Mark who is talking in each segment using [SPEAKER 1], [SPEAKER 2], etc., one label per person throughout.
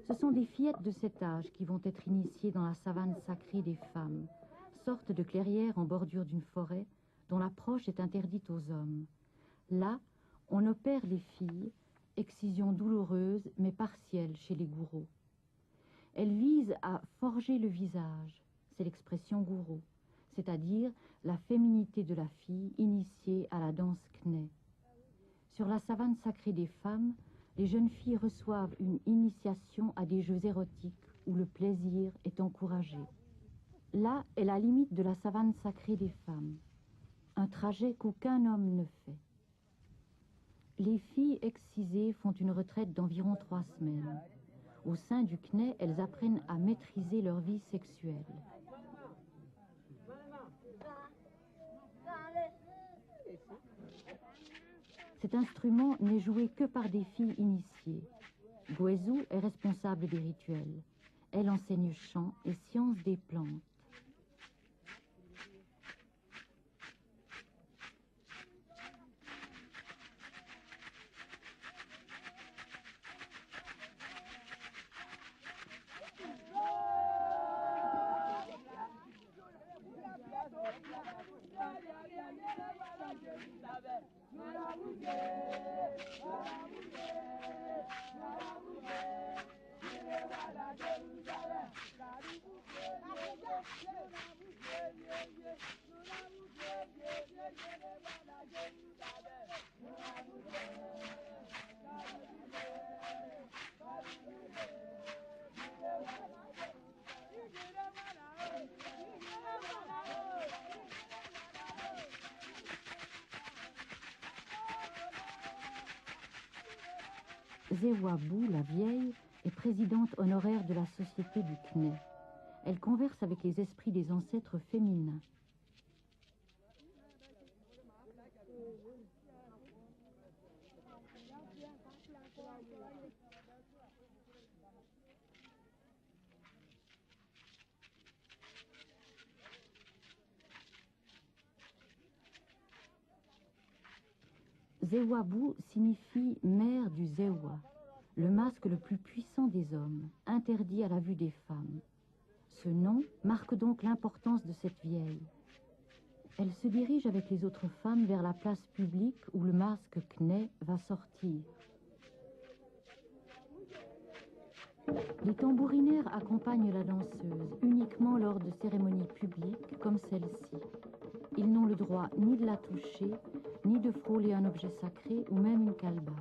[SPEAKER 1] Ce sont des fillettes de cet âge qui vont être initiées dans la savane sacrée des femmes, sorte de clairière en bordure d'une forêt dont l'approche est interdite aux hommes. Là, on opère les filles, excision douloureuse mais partielle chez les gourous. Elles visent à forger le visage, c'est l'expression gourou, c'est-à-dire la féminité de la fille initiée à la danse kné. Sur la savane sacrée des femmes, les jeunes filles reçoivent une initiation à des jeux érotiques où le plaisir est encouragé. Là est la limite de la savane sacrée des femmes, un trajet qu'aucun homme ne fait. Les filles excisées font une retraite d'environ 3 semaines. Au sein du kné, elles apprennent à maîtriser leur vie sexuelle. Cet instrument n'est joué que par des filles initiées. Guézou est responsable des rituels. Elle enseigne chant et science des plantes. Zewabou, la vieille, est présidente honoraire de la société du kné. Elle converse avec les esprits des ancêtres féminins. Zewabou signifie mère du Zewa, le masque le plus puissant des hommes, interdit à la vue des femmes. Ce nom marque donc l'importance de cette vieille. Elle se dirige avec les autres femmes vers la place publique où le masque kné va sortir. Les tambourinaires accompagnent la danseuse uniquement lors de cérémonies publiques comme celle-ci. Ils n'ont le droit ni de la toucher, ni de frôler un objet sacré ou même une calebasse.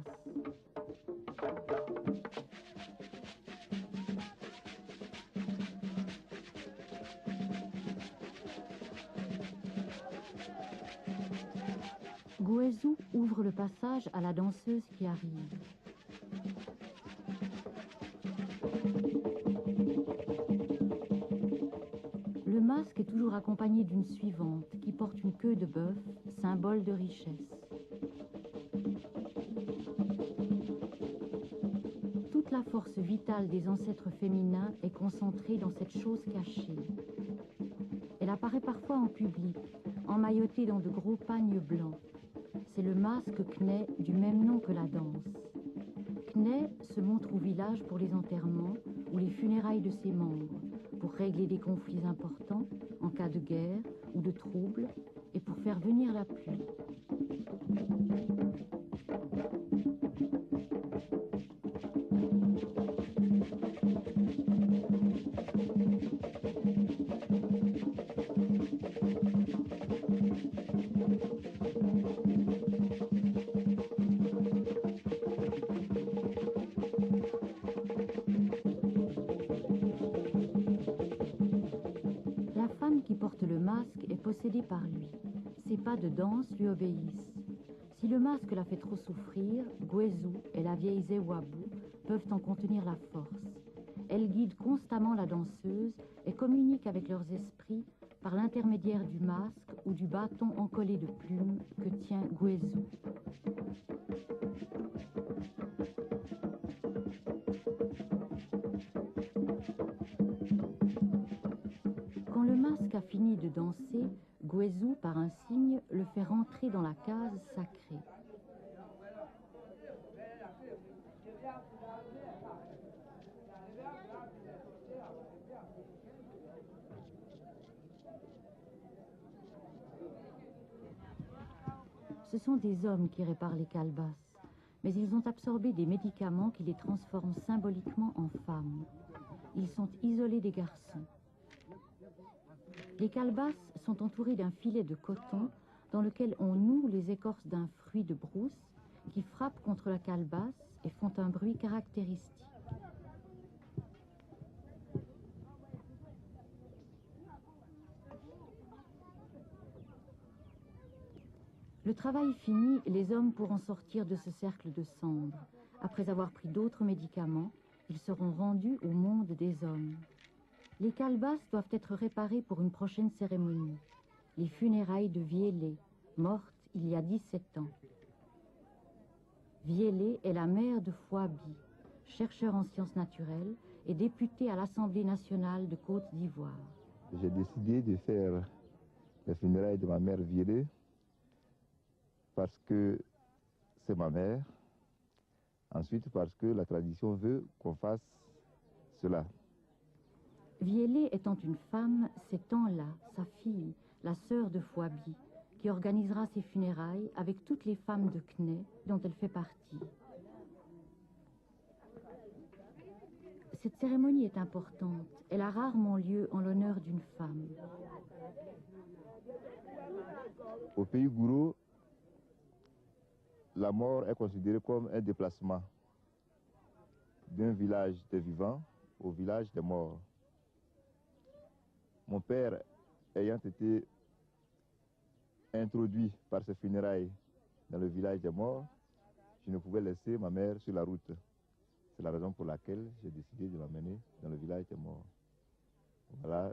[SPEAKER 1] Guézou ouvre le passage à la danseuse qui arrive. Le masque est toujours accompagné d'une suivante qui porte une queue de bœuf, symbole de richesse. Toute la force vitale des ancêtres féminins est concentrée dans cette chose cachée. Elle apparaît parfois en public, emmaillotée dans de gros pagnes blancs. C'est le masque kné du même nom que la danse. Kné se montre au village pour les enterrements ou les funérailles de ses membres, pour régler des conflits importants en cas de guerre ou de troubles et pour faire venir la pluie. La femme qui porte le masque est possédée par lui. Ses pas de danse lui obéissent. Si le masque la fait trop souffrir, Guézou et la vieille Zewabou peuvent en contenir la force. Elles guident constamment la danseuse et communiquent avec leurs esprits par l'intermédiaire du masque ou du bâton encollé de plumes que tient Guézou. Quand le masque a fini de danser, Guézou, par un signe, le fait rentrer dans la case sacrée. Ce sont des hommes qui réparent les calebasses, mais ils ont absorbé des médicaments qui les transforment symboliquement en femmes. Ils sont isolés des garçons. Les calebasses sont entourées d'un filet de coton dans lequel on noue les écorces d'un fruit de brousse qui frappent contre la calebasse et font un bruit caractéristique. Le travail fini, les hommes pourront sortir de ce cercle de cendres. Après avoir pris d'autres médicaments, ils seront rendus au monde des hommes. Les calebasses doivent être réparées pour une prochaine cérémonie, les funérailles de Viélé, morte il y a 17 ans. Viélé est la mère de Fouabi, chercheur en sciences naturelles et député à l'Assemblée nationale de Côte d'Ivoire.
[SPEAKER 2] J'ai décidé de faire les funérailles de ma mère Viélé parce que c'est ma mère. Ensuite, parce que la tradition veut qu'on fasse cela.
[SPEAKER 1] Viélé étant une femme, c'est Tanla, sa fille, la sœur de Fouabi, qui organisera ses funérailles avec toutes les femmes de Kné dont elle fait partie. Cette cérémonie est importante. Elle a rarement lieu en l'honneur d'une femme.
[SPEAKER 2] Au pays Gouro, la mort est considérée comme un déplacement d'un village des vivants au village des morts. Mon père ayant été introduit par ses funérailles dans le village des morts, je ne pouvais laisser ma mère sur la route. C'est la raison pour laquelle j'ai décidé de l'amener dans le village des morts. Voilà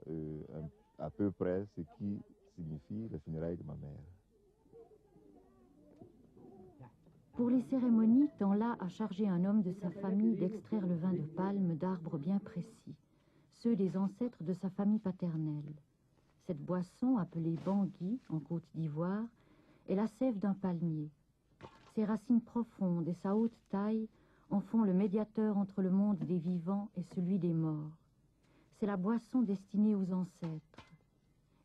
[SPEAKER 2] à peu près ce qui signifie les funérailles de ma mère.
[SPEAKER 1] Pour les cérémonies, Tanla a chargé un homme de sa famille d'extraire le vin de palme d'arbres bien précis, ceux des ancêtres de sa famille paternelle. Cette boisson, appelée bangui en Côte d'Ivoire, est la sève d'un palmier. Ses racines profondes et sa haute taille en font le médiateur entre le monde des vivants et celui des morts. C'est la boisson destinée aux ancêtres.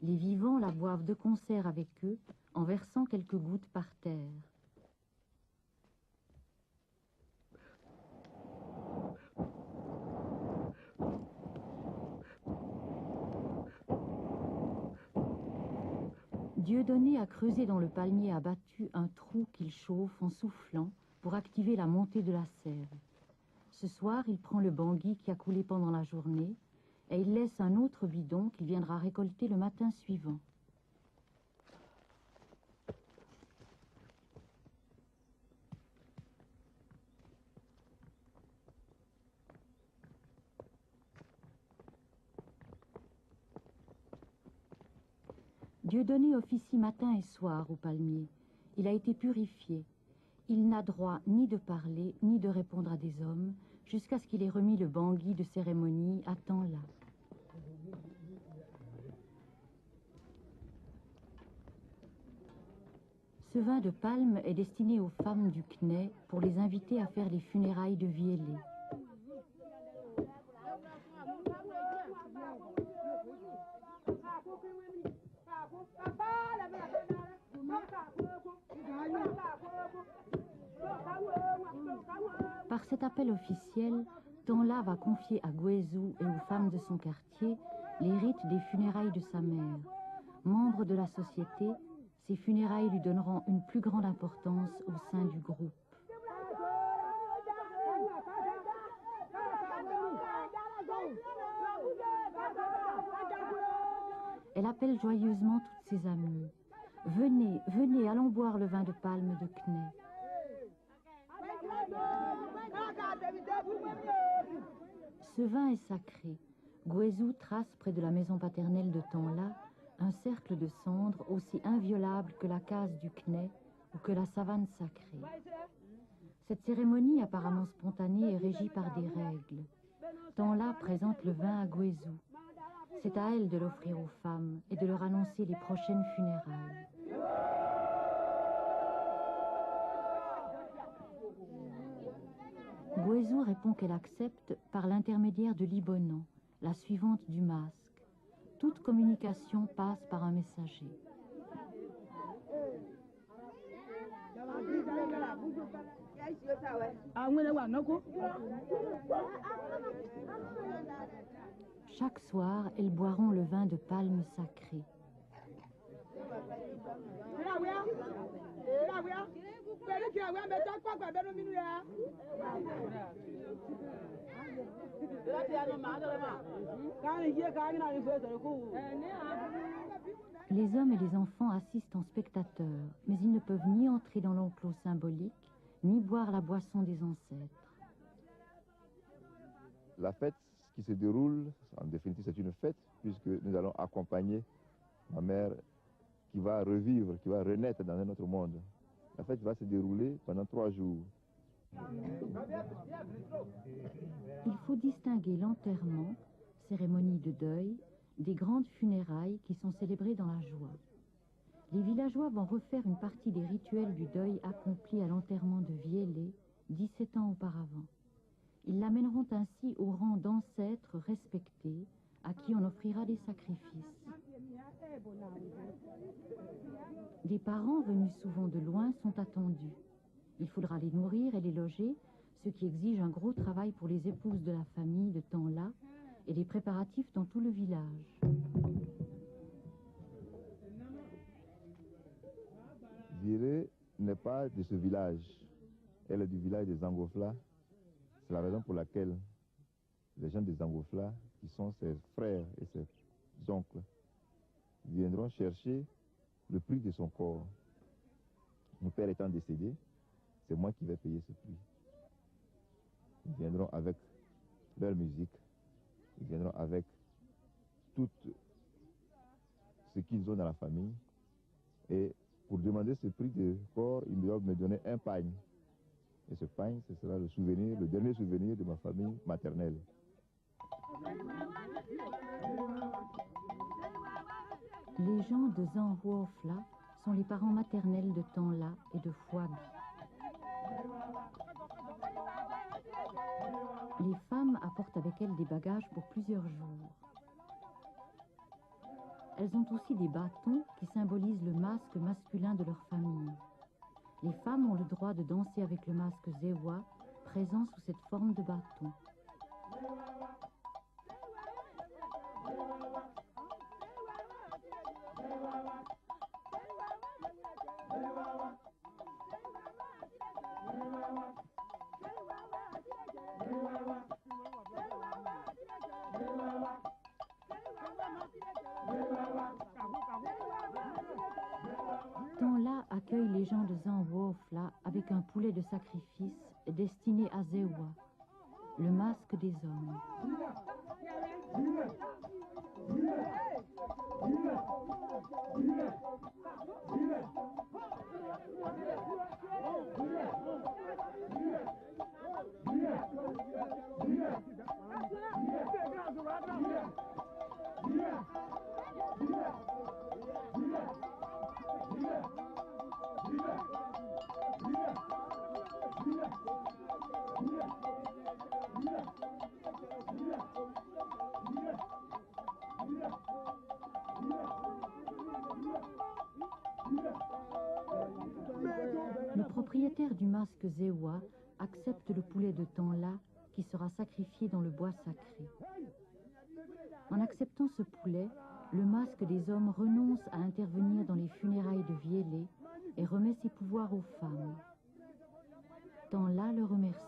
[SPEAKER 1] Les vivants la boivent de concert avec eux en versant quelques gouttes par terre. Dieudonné a creusé dans le palmier abattu un trou qu'il chauffe en soufflant pour activer la montée de la sève. Ce soir, il prend le bangui qui a coulé pendant la journée et il laisse un autre bidon qu'il viendra récolter le matin suivant. Dieudonné officie matin et soir au palmier. Il a été purifié. Il n'a droit ni de parler, ni de répondre à des hommes, jusqu'à ce qu'il ait remis le bangui de cérémonie à Tanla. Ce vin de palme est destiné aux femmes du Kné pour les inviter à faire les funérailles de Viélé. Par cet appel officiel, Tanla va confier à Guézou et aux femmes de son quartier les rites des funérailles de sa mère. Membre de la société, ces funérailles lui donneront une plus grande importance au sein du groupe. Elle appelle joyeusement toutes ses amies. Venez, venez, allons boire le vin de palme de Kné. Ce vin est sacré. Guézou trace près de la maison paternelle de Tanla un cercle de cendres aussi inviolable que la case du Kné ou que la savane sacrée. Cette cérémonie apparemment spontanée est régie par des règles. Tanla présente le vin à Guézou. C'est à elle de l'offrir aux femmes et de leur annoncer les prochaines funérailles. Guézou répond qu'elle accepte par l'intermédiaire de Libonan, la suivante du masque. Toute communication passe par un messager. Chaque soir, elles boiront le vin de palme sacré. Les hommes et les enfants assistent en spectateurs, mais ils ne peuvent ni entrer dans l'enclos symbolique, ni boire la boisson des ancêtres.
[SPEAKER 2] La fête qui se déroule, en définitive, c'est une fête, puisque nous allons accompagner ma mère qui va revivre, qui va renaître dans un autre monde. La fête va se dérouler pendant 3 jours.
[SPEAKER 1] Il faut distinguer l'enterrement, cérémonie de deuil, des grandes funérailles qui sont célébrées dans la joie. Les villageois vont refaire une partie des rituels du deuil accomplis à l'enterrement de Viélé 17 ans auparavant. Ils l'amèneront ainsi au rang d'ancêtres respectés à qui on offrira des sacrifices. Des parents venus souvent de loin sont attendus. Il faudra les nourrir et les loger, ce qui exige un gros travail pour les épouses de la famille de temps-là et des préparatifs dans tout le village.
[SPEAKER 2] Viélé n'est pas de ce village. Elle est du village des Angofla. C'est la raison pour laquelle les gens des Angofla, qui sont ses frères et ses oncles, viendront chercher le prix de son corps. Mon père étant décédé, c'est moi qui vais payer ce prix. Ils viendront avec leur musique, ils viendront avec tout ce qu'ils ont dans la famille. Et pour demander ce prix de corps, ils doivent me donner un pagne. Et ce pagne, ce sera le souvenir, le dernier souvenir de ma famille maternelle.
[SPEAKER 1] Les gens de Zanhuofla sont les parents maternels de Tanla et de Fouabi. Les femmes apportent avec elles des bagages pour plusieurs jours. Elles ont aussi des bâtons qui symbolisent le masque masculin de leur famille. Les femmes ont le droit de danser avec le masque Zewa, présent sous cette forme de bâton. Tanla accueille les gens de Zanhuofla avec un poulet de sacrifice destiné à Zewa, le masque des hommes. Le propriétaire du masque Zewa accepte le poulet de Tanla qui sera sacrifié dans le bois sacré. En acceptant ce poulet, le masque des hommes renonce à intervenir dans les funérailles de Viélé et remet ses pouvoirs aux femmes. Tanla le remercie.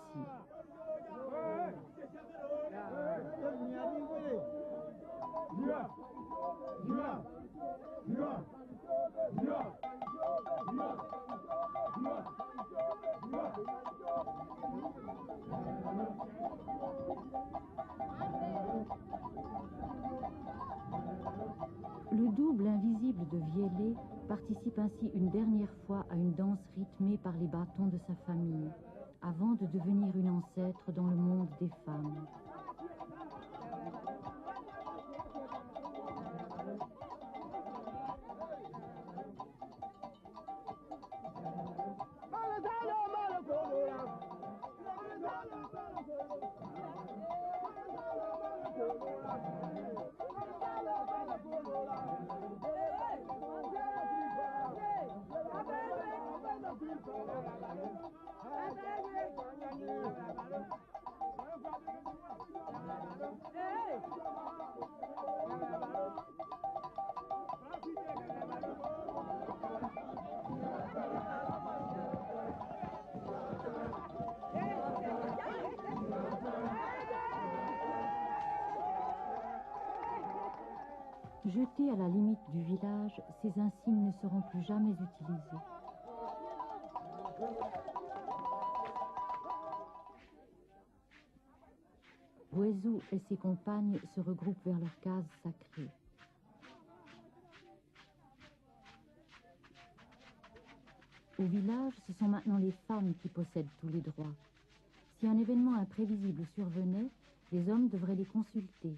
[SPEAKER 1] Le double invisible de Viélé participe ainsi une dernière fois à une danse rythmée par les bâtons de sa famille, avant de devenir une ancêtre dans le monde des femmes. Jetés à la limite du village, ces insignes ne seront plus jamais utilisés. Guézou et ses compagnes se regroupent vers leur case sacrée. Au village, ce sont maintenant les femmes qui possèdent tous les droits. Si un événement imprévisible survenait, les hommes devraient les consulter.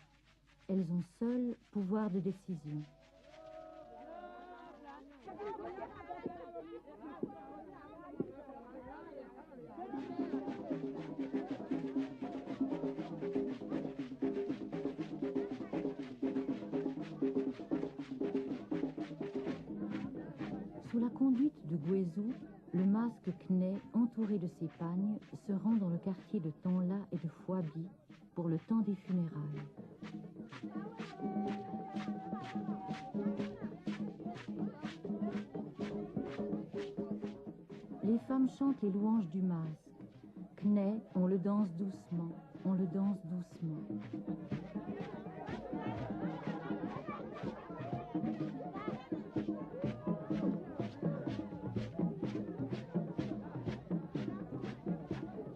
[SPEAKER 1] Elles ont seules pouvoir de décision. Sous la conduite de Guézou, le masque Kné, entouré de ses pagnes, se rend dans le quartier de Tanla et de Fouabi pour le temps des funérailles. Les femmes chantent les louanges du masque. Kné, on le danse doucement, on le danse doucement.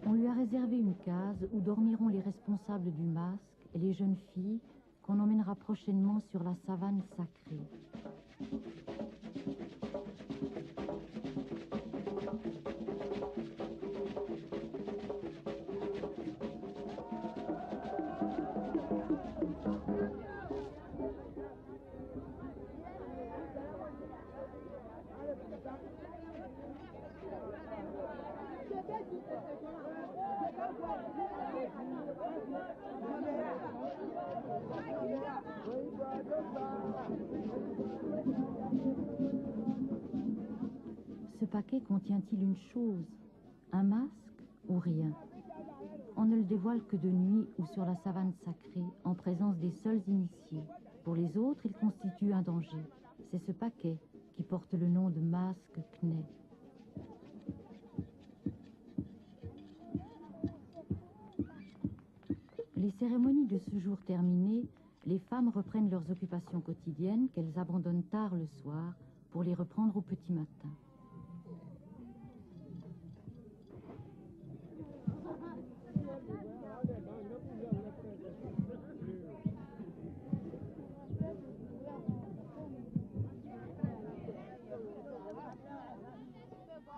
[SPEAKER 1] On lui a réservé une case où dormiront les responsables du masque et les jeunes filles qu'on emmènera prochainement sur la savane sacrée. Ce paquet contient-il une chose, un masque ou rien? On ne le dévoile que de nuit ou sur la savane sacrée, en présence des seuls initiés. Pour les autres, il constitue un danger. C'est ce paquet qui porte le nom de masque Kné. Les cérémonies de ce jour terminées, les femmes reprennent leurs occupations quotidiennes qu'elles abandonnent tard le soir pour les reprendre au petit matin.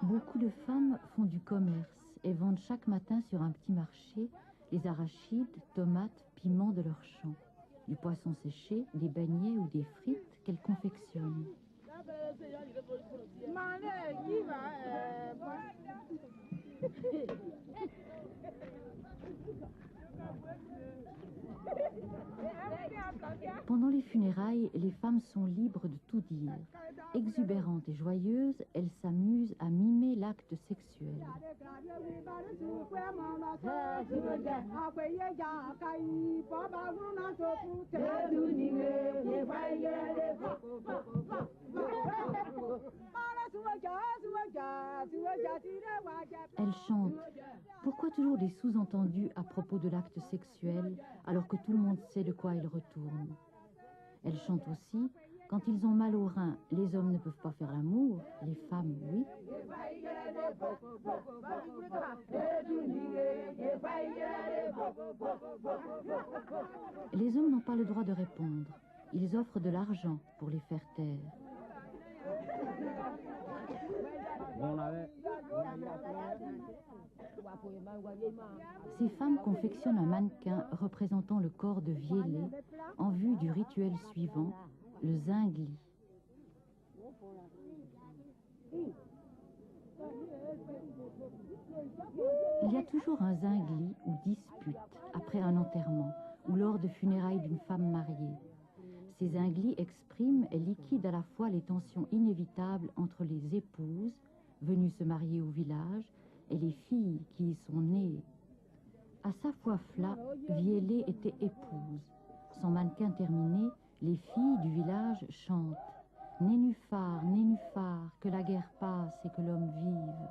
[SPEAKER 1] Beaucoup de femmes font du commerce et vendent chaque matin sur un petit marché les arachides, tomates, piments de leur champ, du poisson séché, des beignets ou des frites qu'elles confectionnent. Pendant les funérailles, les femmes sont libres de tout dire. Exubérantes et joyeuses, elles s'amusent à mimer l'acte sexuel. Elles chantent. Pourquoi toujours des sous-entendus à propos de l'acte sexuel alors que tout le monde sait de quoi il retourne? Elles chantent aussi. Quand ils ont mal aux reins, les hommes ne peuvent pas faire l'amour, les femmes, oui. Les hommes n'ont pas le droit de répondre. Ils offrent de l'argent pour les faire taire. Ces femmes confectionnent un mannequin représentant le corps de Viélé en vue du rituel suivant, le zingli. Il y a toujours un zingli ou dispute après un enterrement ou lors de funérailles d'une femme mariée. Ces zinglis expriment et liquident à la fois les tensions inévitables entre les épouses venues se marier au village et les filles qui y sont nées. À sa foif-là, Viellée était épouse. Son mannequin terminé, les filles du village chantent. Nénuphar, nénuphar, que la guerre passe et que l'homme vive.